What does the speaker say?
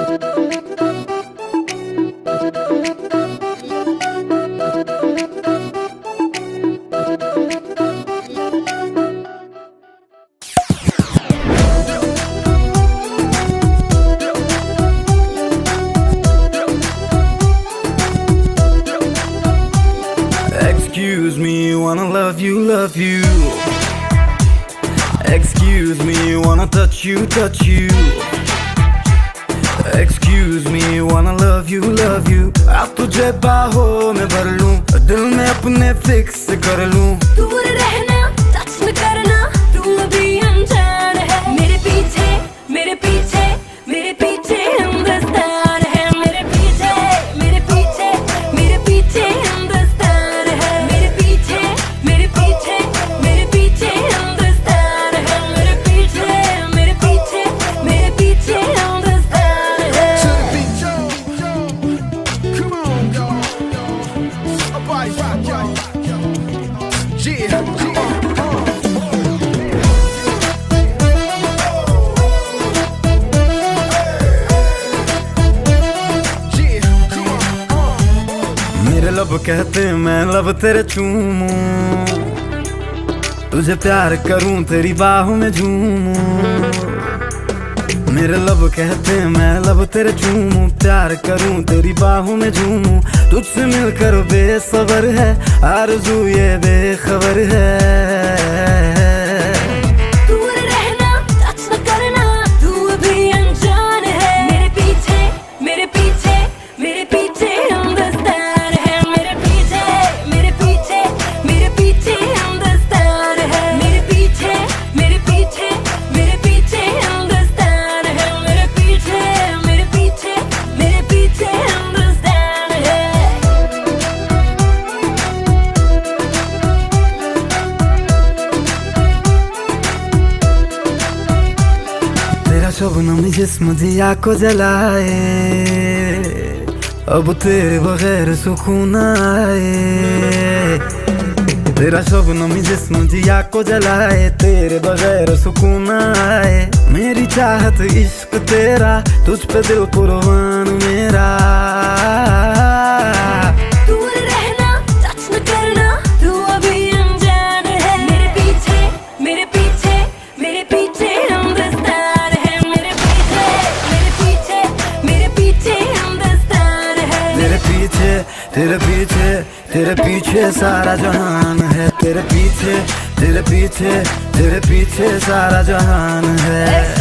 Excuse me, wanna love you, love you. Excuse me, wanna touch you, touch you. Excuse me, wanna love you, love you. अब तुझे बाहों में भर लूं, दिल में अपने फिक्स कर लूं। दूर रहना, टच न करना, तू अभी अनजान है। मेरे पीछे, मेरे पीछे, मेरे पीछे हिंदुस्तान है। मेरे पीछे, मेरे पीछे, मेरे पीछे हिंदुस्तान है। मेरे पीछे, मेरे पीछे, मेरे पीछे हिंदुस्तान है। मेरे पीछे, मेरे पीछे, मेरे पीछे हिंदुस्तान है। To the beat, yo, come on, y'all. Everybody rock, y'all. Yeah, मेरे लब कहते मैं लब तेरे चूमूं, तुझे प्यार करूं तेरी बाहों में झूमूं। मेरे लब कहते मैं लब तेरे चूमूं, प्यार करूं तेरी बाहों में झूमूं। तुझसे मिलकर बेसबर है, आरज़ू ये बेखबर है। दूर रहना, टच न करना, तू अभी अनजान है। मेरे पीछे, मेरे पीछे, मेरे पीछे हिंदुस्तान है। मेरे पीछे, मेरे पीछे, मेरे पीछे हिंदुस्तान है। मेरे पीछे, मेरे पीछे, मेरे पीछे हिंदुस्तान है। मेरे पीछे, मेरे पीछे, मेरे पीछे हिंदुस्तान है। तेरा शबनम जिस्म जिया को जलाए, अब तेरे बगैर सुकून आए। तेरा शबनम जिस्म जिया को जलाए, तेरे बगैर सुकून आए। मेरी चाहत इश्क तेरा, तुझ पे दिल कुर्बान मेरा। दूर रहना, टच न करना, तू अभी अनजान है। मेरे पीछे, मेरे पीछे, मेरे पीछे हिंदुस्तान है। मेरे पीछे, मेरे पीछे, मेरे पीछे हिंदुस्तान है। तेरे पीछे, तेरे पीछे, तेरे पीछे सारा जहान है। तेरे पीछे, तेरे पीछे, तेरे पीछे सारा जहान है।